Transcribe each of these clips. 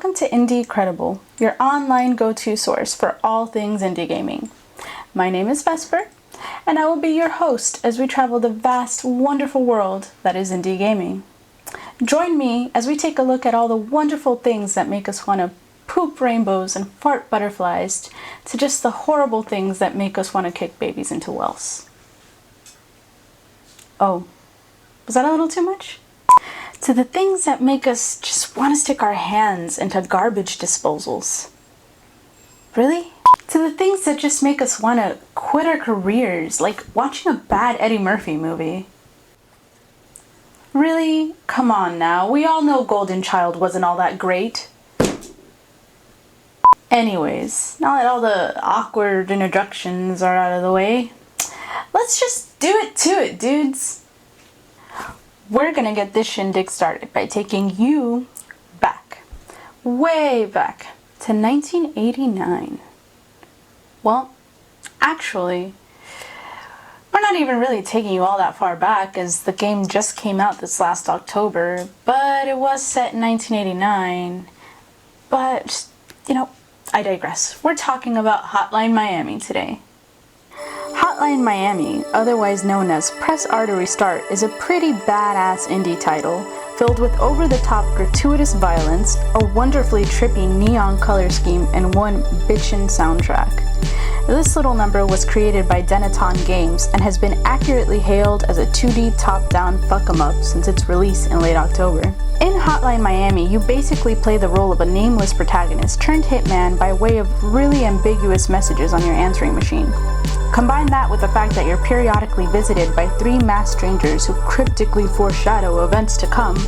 Welcome to Indiecredible, your online go-to source for all things indie gaming. My name is Vesper, and I will be your host as we travel the vast, wonderful world that is indie gaming. Join me as we take a look at all the wonderful things that make us want to poop rainbows and fart butterflies, to just the horrible things that make us want to kick babies into wells. Oh, was that a little too much? To the things that make us just want to stick our hands into garbage disposals. Really? To the things that just make us want to quit our careers, like watching a bad Eddie Murphy movie. Really? Come on now, we all know Golden Child wasn't all that great. Anyways, now that all the awkward introductions are out of the way, let's just do it to it, dudes. We're gonna get this shindig started by taking you back, way back, to 1989. Well, actually, we're not even really taking you all that far back, as the game just came out this last October, but it was set in 1989. But, I digress. We're talking about Hotline Miami today. Hotline Miami, otherwise known as Press R to Restart, is a pretty badass indie title filled with over-the-top gratuitous violence, a wonderfully trippy neon color scheme, and one bitchin' soundtrack. This little number was created by Denaton Games and has been accurately hailed as a 2D top-down fuck-em-up since its release in late October. In Hotline Miami, you basically play the role of a nameless protagonist turned hitman by way of really ambiguous messages on your answering machine. Combine that with the fact that you're periodically visited by 3 masked strangers who cryptically foreshadow events to come,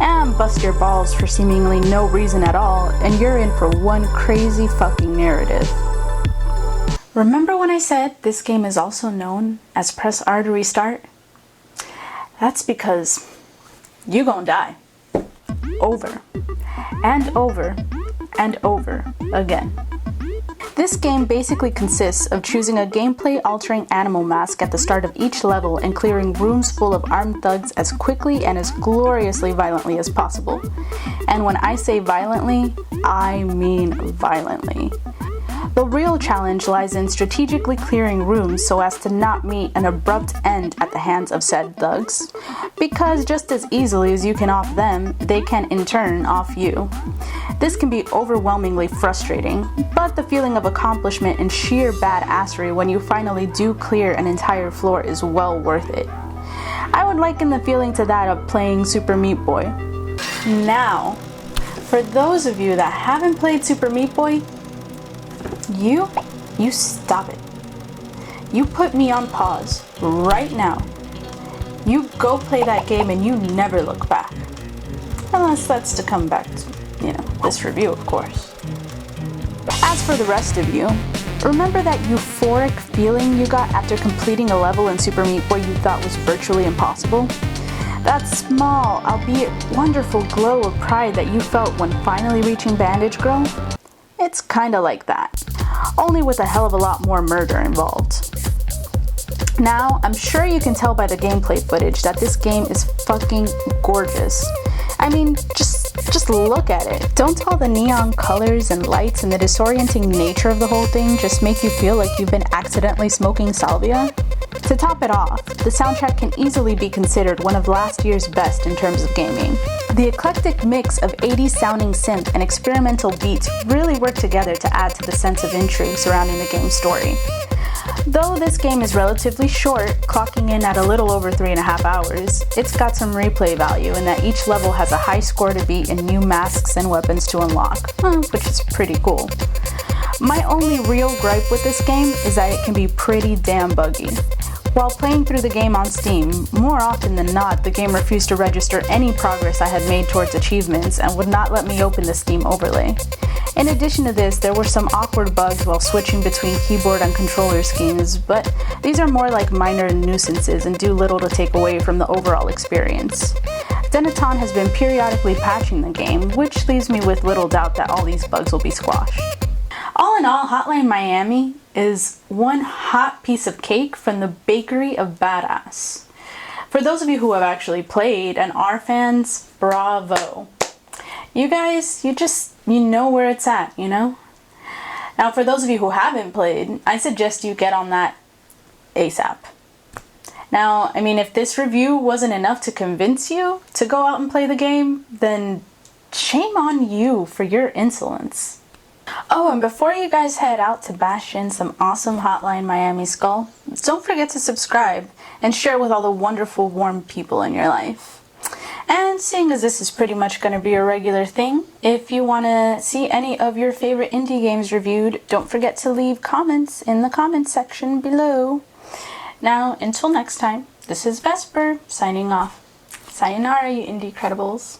and bust your balls for seemingly no reason at all, and you're in for one crazy fucking narrative. Remember when I said this game is also known as Press R to Restart? That's because you gon' die. Over. And over. And over again. This game basically consists of choosing a gameplay-altering animal mask at the start of each level and clearing rooms full of armed thugs as quickly and as gloriously violently as possible. And when I say violently, I mean violently. The real challenge lies in strategically clearing rooms so as to not meet an abrupt end at the hands of said thugs, because just as easily as you can off them, they can in turn off you. This can be overwhelmingly frustrating, but the feeling of accomplishment and sheer badassery when you finally do clear an entire floor is well worth it. I would liken the feeling to that of playing Super Meat Boy. Now, for those of you that haven't played Super Meat Boy, you stop it. You put me on pause right now. You go play that game and you never look back. Unless that's to come back to, this review, of course. As for the rest of you, remember that euphoric feeling you got after completing a level in Super Meat Boy you thought was virtually impossible? That small, albeit wonderful glow of pride that you felt when finally reaching Bandage Girl? It's kinda like that, only with a hell of a lot more murder involved. Now, I'm sure you can tell by the gameplay footage that this game is fucking gorgeous. I mean, just look at it. Don't all the neon colors and lights and the disorienting nature of the whole thing just make you feel like you've been accidentally smoking salvia? To top it off, the soundtrack can easily be considered one of last year's best in terms of gaming. The eclectic mix of 80s sounding synth and experimental beats really work together to add to the sense of intrigue surrounding the game's story. Though this game is relatively short, clocking in at a little over 3.5 hours, it's got some replay value in that each level has a high score to beat and new masks and weapons to unlock, which is pretty cool. My only real gripe with this game is that it can be pretty damn buggy. While playing through the game on Steam, more often than not, the game refused to register any progress I had made towards achievements and would not let me open the Steam overlay. In addition to this, there were some awkward bugs while switching between keyboard and controller schemes, but these are more like minor nuisances and do little to take away from the overall experience. Denaton has been periodically patching the game, which leaves me with little doubt that all these bugs will be squashed. All in all, Hotline Miami is one hot piece of cake from the bakery of badass. For those of you who have actually played and are fans, bravo. You guys, you just you know where it's at, you know? Now, for those of you who haven't played, I suggest you get on that ASAP. Now, I mean, if this review wasn't enough to convince you to go out and play the game, then shame on you for your insolence. Oh, and before you guys head out to bash in some awesome Hotline Miami Skull, don't forget to subscribe and share with all the wonderful, warm people in your life. And seeing as this is pretty much going to be a regular thing, if you want to see any of your favorite indie games reviewed, don't forget to leave comments in the comments section below. Now, until next time, this is Vesper, signing off. Sayonara, you Indiecredibles.